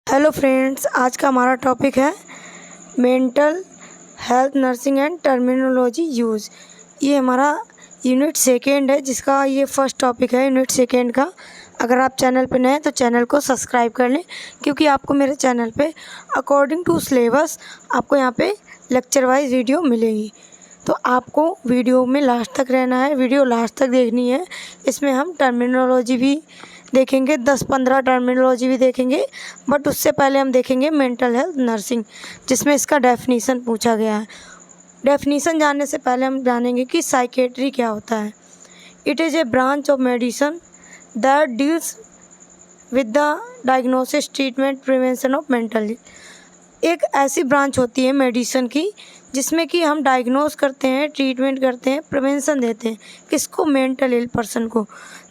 Hello friends, आज का हमारा टॉपिक है mental health nursing and terminology use. ये हमारा यूनिट सेकेंड है, जिसका ये फर्स्ट टॉपिक है यूनिट सेकेंड का। अगर आप चैनल पे नए हैं तो चैनल को सब्सक्राइब कर लें, क्योंकि आपको मेरे चैनल पे अकॉर्डिंग टू सिलेबस आपको यहाँ पे लेक्चर वाइज वीडियो मिलेगी। तो आपको वीडियो में लास्ट तक रहना है, वीडियो लास्ट तक देखनी है। इसमें हम टर्मिनोलॉजी भी देखेंगे, 10-15 टर्मिनोलॉजी भी देखेंगे, बट उससे पहले हम देखेंगे मेंटल हेल्थ नर्सिंग, जिसमें इसका डेफिनीसन पूछा गया है। डेफिनीसन जानने से पहले हम जानेंगे कि साइकेट्री क्या होता है। It is A branch of medicine that deals with the diagnosis, treatment, prevention of mental. एक ऐसी ब्रांच होती है मेडिसिन की जिसमें कि हम डायग्नोस करते हैं, ट्रीटमेंट करते हैं, प्रिवेंशन देते हैं। किसको? मेंटल इल पर्सन को।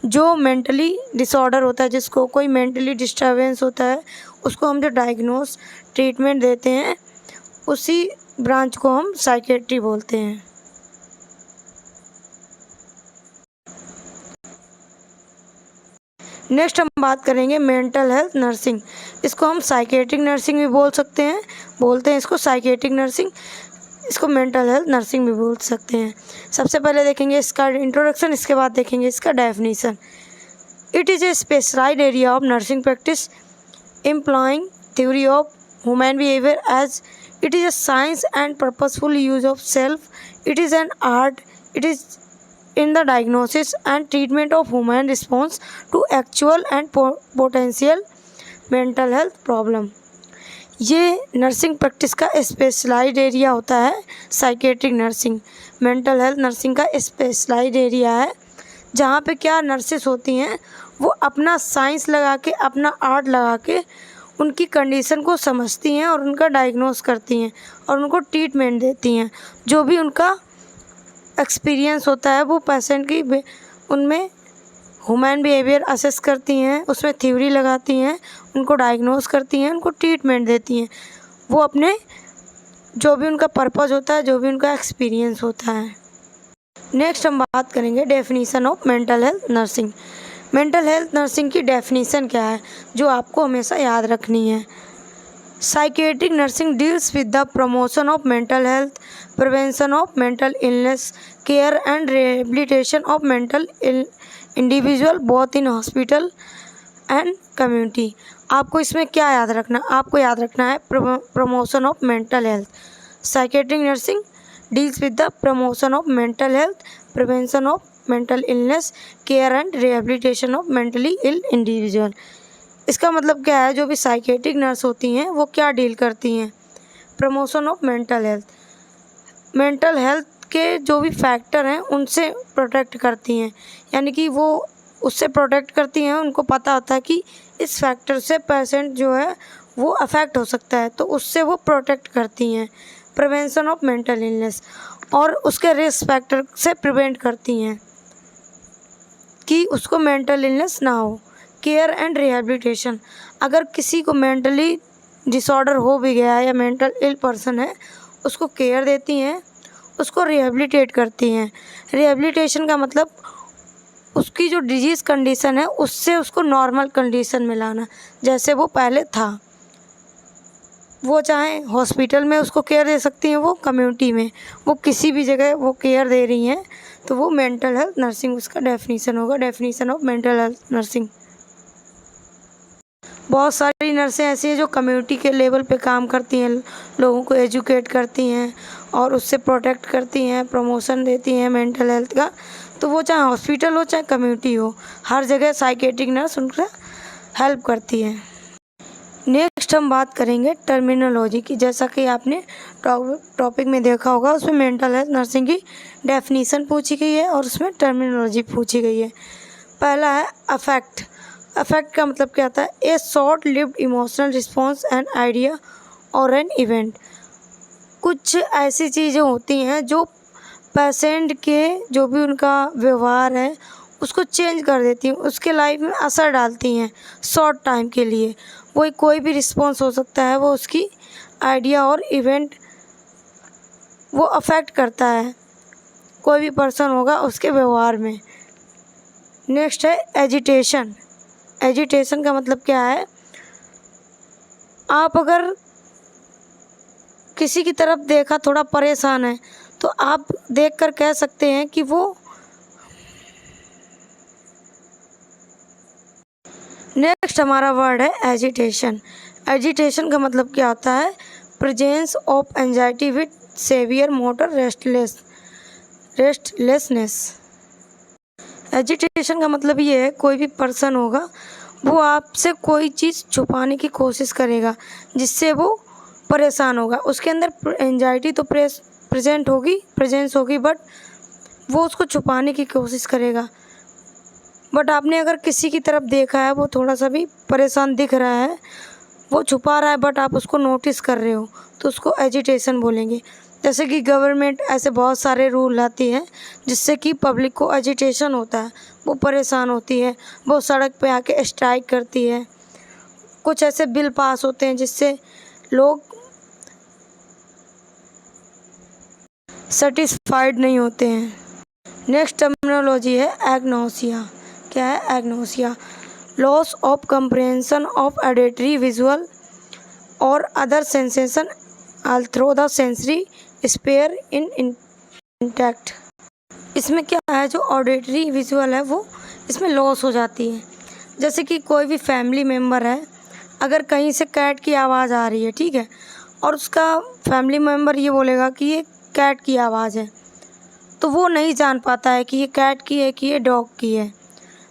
जो मेंटली डिसऑर्डर होता है, जिसको कोई मेंटली डिस्टर्बेंस होता है, उसको हम जो डायग्नोस ट्रीटमेंट देते हैं, उसी ब्रांच को हम साइकेट्री बोलते हैं। नेक्स्ट हम बात करेंगे मेंटल हेल्थ नर्सिंग। इसको हम साइकेट्रिक नर्सिंग भी बोलते हैं इसको साइकेट्रिक नर्सिंग, इसको मेंटल हेल्थ नर्सिंग भी बोल सकते हैं। सबसे पहले देखेंगे इसका इंट्रोडक्शन, इसके बाद देखेंगे इसका definition. It is a specialised area of nursing practice employing theory of human behaviour as it is a science and purposeful use of self. It is an art. It is in the diagnosis and treatment of human response to actual and potential mental health problem। ये nursing practice का specialised area होता है psychiatric nursing. Mental health nursing का specialised area है, जहाँ पे क्या nurses होती हैं, वो अपना साइंस लगा के, अपना आर्ट लगा के उनकी कंडीशन को समझती हैं और उनका डायग्नोस करती हैं और उनको ट्रीटमेंट देती हैं। जो भी उनका एक्सपीरियंस होता है वो पेशेंट की उनमें ह्यूमन बिहेवियर असेस करती हैं, उसमें थ्योरी लगाती हैं, उनको डायग्नोस करती हैं, उनको ट्रीटमेंट देती हैं। वो अपने जो भी उनका पर्पस होता है, जो भी उनका एक्सपीरियंस होता है। नेक्स्ट हम बात करेंगे definition of mental health nursing. Mental health nursing की डेफिनीशन क्या है, जो आपको हमेशा याद रखनी है। Psychiatric nursing deals with the promotion of mental health, prevention of mental illness, care and rehabilitation of mental individual both in hospital and community। आपको इसमें क्या याद रखना? आपको याद रखना है promotion of mental health. Psychiatric nursing deals with the promotion of mental health, prevention of mental illness, care and rehabilitation of mentally ill individual. इसका मतलब क्या है? जो भी साइकेट्रिक नर्स होती हैं वो क्या डील करती हैं? Promotion of mental health. Mental health के जो भी फैक्टर हैं उनसे प्रोटेक्ट करती हैं, यानी कि वो उससे प्रोटेक्ट करती हैं। उनको पता होता है कि इस फैक्टर से पेशेंट जो है वो अफेक्ट हो सकता है, तो उससे वो प्रोटेक्ट करती हैं। प्रिवेंशन ऑफ मेंटल इलनेस, और उसके रिस्क फैक्टर से प्रिवेंट करती हैं कि उसको मेंटल इलनेस ना हो। केयर एंड रिहेबिलिटेशन, अगर किसी को मेंटली डिसऑर्डर हो भी गया है या मेंटल इल पर्सन है, उसको केयर देती हैं, उसको रिहेबिलिटेट करती हैं। रिहेबिलिटेशन का मतलब उसकी जो डिजीज़ कंडीशन है उससे उसको नॉर्मल कंडीशन में लाना, जैसे वो पहले था। वो चाहे हॉस्पिटल में उसको केयर दे सकती हैं, वो कम्युनिटी में, वो किसी भी जगह वो केयर दे रही हैं, तो वो मेंटल हेल्थ नर्सिंग उसका डेफिनीशन होगा। Definition of mental health nursing. बहुत सारी नर्सें ऐसी हैं जो कम्युनिटी के लेवल पे काम करती हैं, लोगों को एजुकेट करती हैं और उससे प्रोटेक्ट करती हैं, प्रमोशन देती हैं मेंटल हेल्थ का। तो वो चाहे हॉस्पिटल हो चाहे कम्युनिटी हो, हर जगह साइकेट्रिक नर्स उनका हेल्प करती है। नेक्स्ट हम बात करेंगे टर्मिनोलॉजी की। जैसा कि आपने टॉपिक में देखा होगा, उसमें मेंटल हेल्थ नर्सिंग की डेफिनीशन पूछी गई है और उसमें टर्मिनोलॉजी पूछी गई है। पहला है अफेक्ट। अफेक्ट का मतलब क्या होता है? ए short lived emotional response an idea और एन इवेंट। कुछ ऐसी चीज़ें होती हैं जो पेशेंट के जो भी उनका व्यवहार है उसको चेंज कर देती हैं, उसके लाइफ में असर डालती हैं शॉर्ट टाइम के लिए। वो कोई भी रिस्पॉन्स हो सकता है, वो उसकी आइडिया और इवेंट वो अफेक्ट करता है, कोई भी पर्सन होगा उसके व्यवहार में। नेक्स्ट है एजिटेशन। एजिटेशन का मतलब क्या है? आप अगर किसी की तरफ देखा थोड़ा परेशान है तो आप देखकर कह सकते हैं कि वो। नेक्स्ट हमारा वर्ड है एजिटेशन। एजिटेशन का मतलब क्या होता है? Presence of anxiety with severe motor restlessness. Agitation का मतलब ये है कोई भी पर्सन होगा वो आपसे कोई चीज़ छुपाने की कोशिश करेगा जिससे वो परेशान होगा। उसके अंदर एंजाइटी तो प्रेजेंस होगी बट वो उसको छुपाने की कोशिश करेगा। बट आपने अगर किसी की तरफ देखा है वो थोड़ा सा भी परेशान दिख रहा है, वो छुपा रहा है बट आप उसको नोटिस कर रहे हो तो उसको एजिटेशन बोलेंगे। जैसे कि गवर्नमेंट ऐसे बहुत सारे रूल लाती है जिससे कि पब्लिक को एजिटेशन होता है, वो परेशान होती है, वो सड़क पे आके स्ट्राइक करती है। कुछ ऐसे बिल पास होते हैं जिससे लोग सेटिस्फाइड नहीं होते हैं। नेक्स्ट टर्मिनोलॉजी है एग्नोसिया। क्या है agnosia? Loss of comprehension of auditory, visual और other sensation although the sensory sphere in intact. इसमें क्या है, जो ऑडिटरी विजुअल है वो इसमें लॉस हो जाती है। जैसे कि कोई भी फैमिली मेम्बर है, अगर कहीं से कैट की आवाज़ आ रही है, ठीक है, और उसका फैमिली मेम्बर ये बोलेगा कि ये कैट की आवाज़ है, तो वो नहीं जान पाता है कि ये कैट की है कि ये डॉग की है।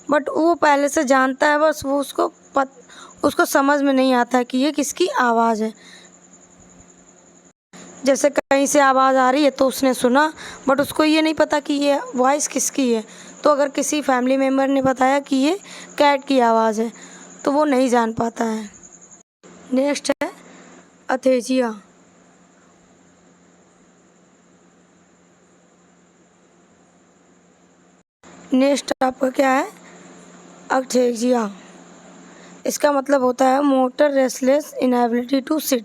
बट वो पहले से जानता है, बस वो उसको समझ में नहीं आता है कि ये किसकी आवाज़ है। जैसे कहीं से आवाज़ आ रही है तो उसने सुना बट उसको ये नहीं पता कि ये वॉइस किसकी है। तो अगर किसी फैमिली मेम्बर ने बताया कि ये कैट की आवाज़ है तो वो नहीं जान पाता है। नेक्स्ट है अथेजिया। नेक्स्ट आपका क्या है? अथेजिया। इसका मतलब होता है motor restless inability to sit.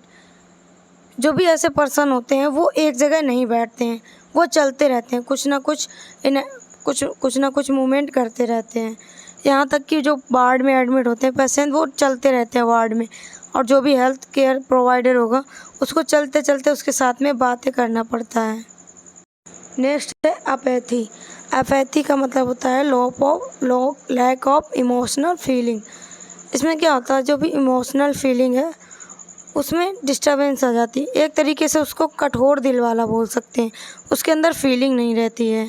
जो भी ऐसे पर्सन होते हैं वो एक जगह नहीं बैठते हैं, वो चलते रहते हैं, कुछ ना कुछ मूवमेंट करते रहते हैं। यहाँ तक कि जो वार्ड में एडमिट होते हैं पेशेंट, वो चलते रहते हैं वार्ड में। और जो भी हेल्थ केयर प्रोवाइडर होगा उसको चलते चलते उसके साथ में बातें करना पड़ता है। नेक्स्ट है अपैथी। अपैथी का मतलब होता है लैक ऑफ इमोशनल फीलिंग। इसमें क्या होता है, जो भी इमोशनल फीलिंग है उसमें डिस्टर्बेंस आ जाती है। एक तरीके से उसको कठोर दिल वाला बोल सकते हैं, उसके अंदर फीलिंग नहीं रहती है।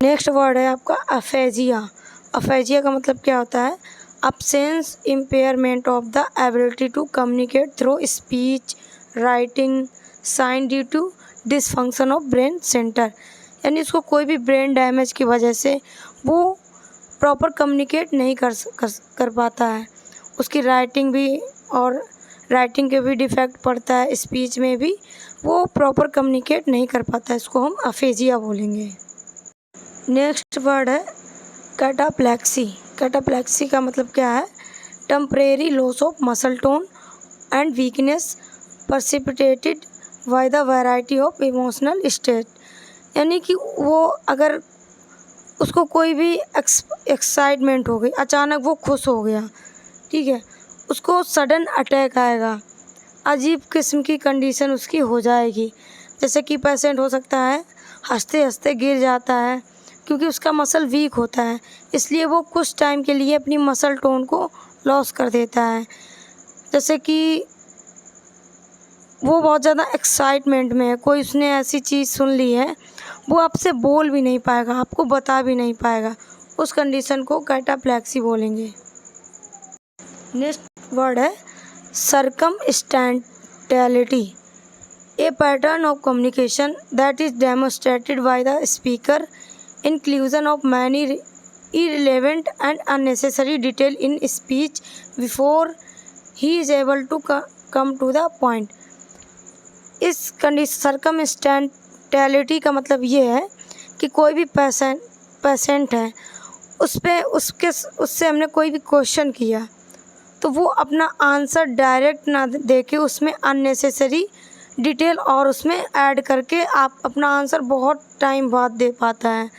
नेक्स्ट वर्ड है आपका अफेजिया। अफेजिया का मतलब क्या होता है? Absence impairment of the ability to communicate through speech, writing, sign due to dysfunction of brain centre. यानी उसको कोई भी ब्रेन डैमेज की वजह से वो प्रॉपर कम्युनिकेट नहीं कर पाता है। उसकी राइटिंग भी, और राइटिंग के भी डिफेक्ट पड़ता है, स्पीच में भी वो प्रॉपर कम्युनिकेट नहीं कर पाता है। इसको हम अफेजिया बोलेंगे। नेक्स्ट वर्ड है कैटाप्लेक्सी। कैटाप्लेक्सी का मतलब क्या है? Temporary loss of muscle tone and weakness precipitated by the variety of emotional state. यानी कि वो अगर उसको कोई भी एक्साइटमेंट हो गई, अचानक वो खुश हो गया, ठीक है, उसको सडन अटैक आएगा, अजीब किस्म की कंडीशन उसकी हो जाएगी। जैसे कि पेशेंट हो सकता है हंसते हंसते गिर जाता है क्योंकि उसका मसल वीक होता है, इसलिए वो कुछ टाइम के लिए अपनी मसल टोन को लॉस कर देता है। जैसे कि वो बहुत ज़्यादा एक्साइटमेंट में है, कोई उसने ऐसी चीज़ सुन ली है, वो आपसे बोल भी नहीं पाएगा, आपको बता भी नहीं पाएगा, उस कंडीशन को कैटाप्लेक्सी बोलेंगे। नेक्स्ट वर्ड है circumstantiality. A pattern of communication that is demonstrated by the speaker, inclusion of many irrelevant and unnecessary detail in speech before he is able to come to the point। इस सर्कमस्टेंशियलिटी का मतलब ये है कि कोई भी patient है, उससे हमने कोई भी क्वेश्चन किया तो वो अपना आंसर डायरेक्ट ना देके उसमें अननेसेसरी डिटेल और उसमें ऐड करके आप अपना आंसर बहुत टाइम बाद दे पाता है।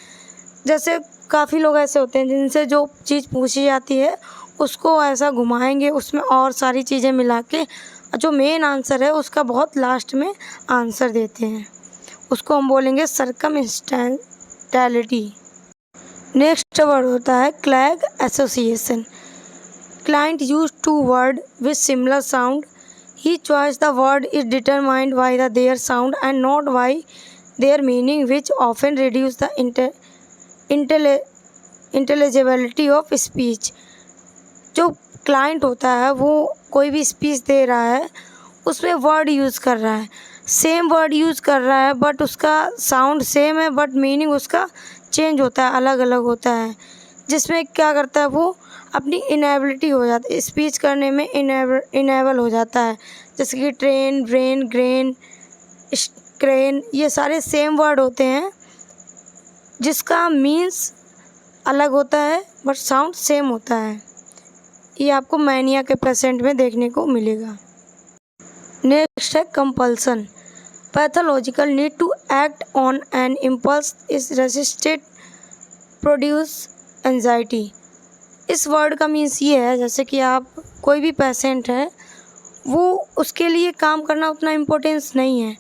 जैसे काफ़ी लोग ऐसे होते हैं जिनसे जो चीज़ पूछी जाती है उसको ऐसा घुमाएंगे, उसमें और सारी चीज़ें मिला के जो मेन आंसर है उसका बहुत लास्ट में आंसर देते हैं, उसको हम बोलेंगे सर्कमस्टेंशियलिटी। नेक्स्ट वर्ड होता है clang association. Client use to word with similar sound. He choice the word is determined by the their sound and not by their meaning, which often reduce the intelligibility of speech. जो client होता है वो कोई भी speech दे रहा है, उसमें word use कर रहा है, सेम वर्ड यूज़ कर रहा है, बट उसका साउंड सेम है बट मीनिंग उसका चेंज होता है, अलग अलग होता है, जिसमें क्या करता है वो अपनी इनेबिलिटी हो जाती है, स्पीच करने में इनेबल हो जाता है। जैसे कि ट्रेन, ब्रेन, ग्रेन, क्रेन, ये सारे सेम वर्ड होते हैं जिसका मीन्स अलग होता है बट साउंड सेम होता है। ये आपको मैनिया के पेशेंट में देखने को मिलेगा। नेक्स्ट है compulsion. Pathological need to act on an impulse is resisted produce anxiety. इस वर्ड का मीन्स ये है, जैसे कि आप कोई भी पेशेंट है, वो उसके लिए काम करना उतना इम्पोर्टेंस नहीं है,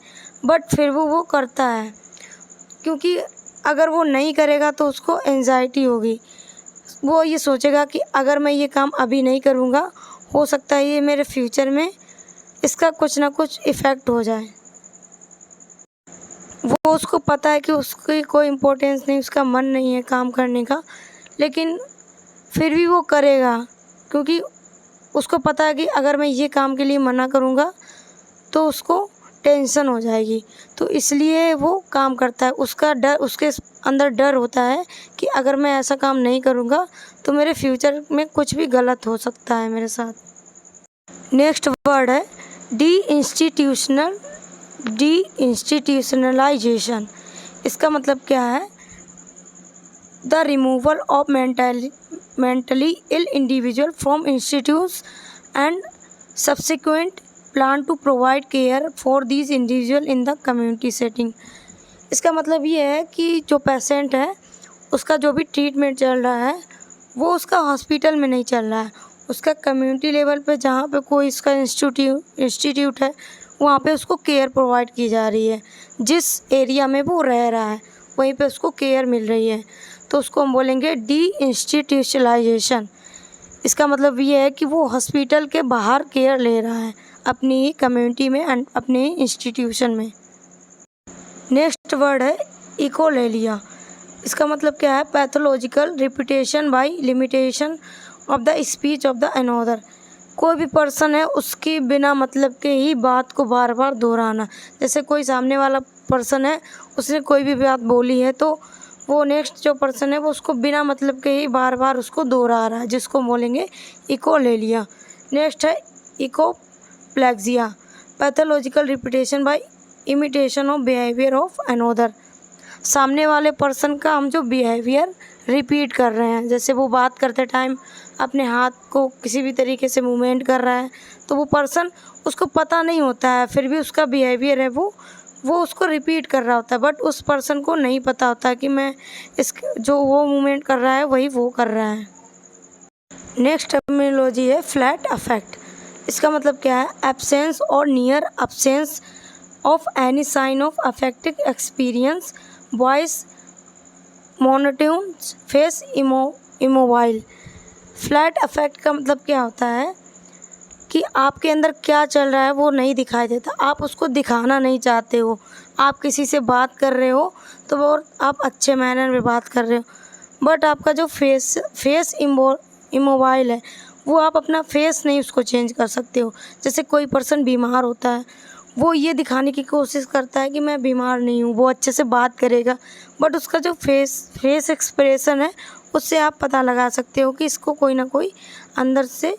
बट फिर वो करता है, क्योंकि अगर वो नहीं करेगा तो उसको एंजाइटी होगी। वो ये सोचेगा कि अगर मैं ये काम अभी नहीं करूँगा, हो सकता है ये मेरे फ्यूचर में इसका कुछ ना कुछ इफ़ेक्ट हो जाए। वो उसको पता है कि उसकी कोई इम्पोर्टेंस नहीं, उसका मन नहीं है काम करने का, लेकिन फिर भी वो करेगा, क्योंकि उसको पता है कि अगर मैं ये काम के लिए मना करूँगा तो उसको टेंशन हो जाएगी, तो इसलिए वो काम करता है। उसका डर, उसके अंदर डर होता है कि अगर मैं ऐसा काम नहीं करूँगा तो मेरे फ्यूचर में कुछ भी गलत हो सकता है मेरे साथ। नेक्स्ट वर्ड है डी-इंस्टीट्यूशनलाइजेशन। इसका मतलब क्या है? The removal of mentally ill individual from institutes and subsequent plan to provide care for these individual in the community setting. इसका मतलब ये है कि जो पेशेंट है उसका जो भी ट्रीटमेंट चल रहा है वो उसका हॉस्पिटल में नहीं चल रहा है, उसका कम्युनिटी लेवल पे जहाँ पे कोई इसका इंस्टीट्यूट है वहाँ पे उसको केयर प्रोवाइड की जा रही है। जिस एरिया में वो रह रहा है वहीं पे उसको केयर मिल रही है, तो उसको हम बोलेंगे डी इंस्टीट्यूशनलाइजेशन। इसका मतलब ये है कि वो हॉस्पिटल के बाहर केयर ले रहा है अपनी कम्युनिटी में एंड अपने इंस्टीट्यूशन में। नेक्स्ट वर्ड है इकोलेलिया। इसका मतलब क्या है? Pathological repetition by limitation of the speech of the another. कोई भी पर्सन है उसकी बिना मतलब के ही बात को बार बार दोहराना। जैसे कोई सामने वाला पर्सन है, उसने कोई भी बात बोली है तो वो नेक्स्ट जो पर्सन है वो उसको बिना मतलब के ही बार बार उसको दोहरा रहा है, जिसको बोलेंगे इकोलेलिया। नेक्स्ट है echopraxia. Pathological repetition by imitation of behaviour of another. सामने वाले पर्सन का हम जो बिहेवियर रिपीट कर रहे हैं, जैसे वो बात करते टाइम अपने हाथ को किसी भी तरीके से मूवमेंट कर रहा है, तो वो पर्सन, उसको पता नहीं होता है, फिर भी उसका बिहेवियर है वो उसको रिपीट कर रहा होता है, बट उस पर्सन को नहीं पता होता कि मैं जो वो मूवमेंट कर रहा है वही वो कर रहा है। नेक्स्ट टर्मिनोलॉजी है फ्लैट अफेक्ट। इसका मतलब क्या है? एब्सेंस और near absence of any sign of affective experience, voice monotone, face immobile. Flat affect का मतलब क्या होता है कि आपके अंदर क्या चल रहा है वो नहीं दिखाई देता, आप उसको दिखाना नहीं चाहते हो। आप किसी से बात कर रहे हो तो वो आप अच्छे मैनर में बात कर रहे हो, बट आपका जो फेस इमोबाइल है वो आप अपना फेस नहीं उसको चेंज कर सकते हो। जैसे कोई पर्सन बीमार होता है, वो ये दिखाने की कोशिश करता है कि मैं बीमार नहीं हूँ, वो अच्छे से बात करेगा, बट उसका जो फेस एक्सप्रेशन है उससे आप पता लगा सकते हो कि इसको कोई ना कोई अंदर से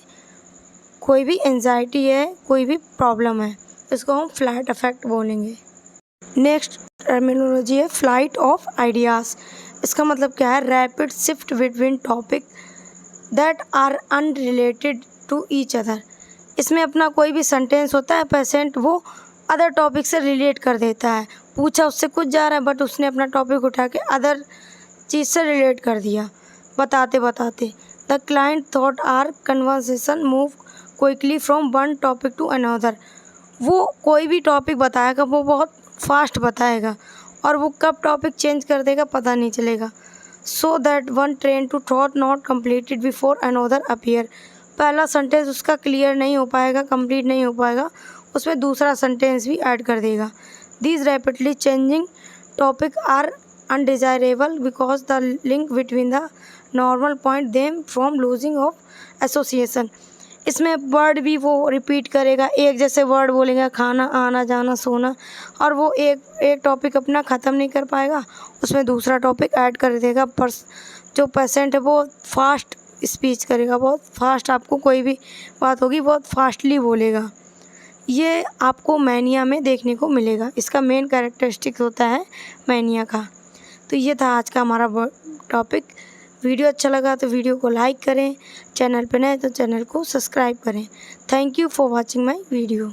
कोई भी एंजाइटी है, कोई भी प्रॉब्लम है। इसको हम फ्लैट अफेक्ट बोलेंगे। नेक्स्ट टर्मिनोलॉजी है फ्लाइट ऑफ आइडियाज़। इसका मतलब क्या है? Rapid shift between topic that are unrelated to each other. इसमें अपना कोई भी सेंटेंस होता है, पेशेंट वो अदर टॉपिक से रिलेट कर देता है। पूछा उससे कुछ जा रहा है बट उसने अपना टॉपिक उठा के अदर चीज़ से रिलेट कर दिया बताते बताते। The client thought or conversation move quickly from one topic to another. वो कोई भी टॉपिक बताएगा वो बहुत फास्ट बताएगा और वो कब टॉपिक चेंज कर देगा पता नहीं चलेगा। So that one train to thought not completed before another appear. पहला सेंटेंस उसका क्लियर नहीं हो पाएगा, कंप्लीट नहीं हो पाएगा, उसमें दूसरा सेंटेंस भी ऐड कर देगा। These rapidly changing topic are undesirable because the link between the normal point them from losing of association. इसमें वर्ड भी वो रिपीट करेगा, एक जैसे वर्ड बोलेगा, खाना, आना, जाना, सोना, और वो एक टॉपिक अपना ख़त्म नहीं कर पाएगा, उसमें दूसरा टॉपिक ऐड कर देगा। पर जो पेशेंट है वो फास्ट स्पीच करेगा, बहुत फास्ट, आपको कोई भी बात होगी बहुत फास्टली बोलेगा। ये आपको मैनिया में देखने को मिलेगा। इसका मेन कैरेक्टरिस्टिक्स होता है मैनिया का। तो ये था आज का हमारा टॉपिक। वीडियो अच्छा लगा तो वीडियो को लाइक करें, चैनल पर नए तो चैनल को सब्सक्राइब करें। Thank you for watching my video.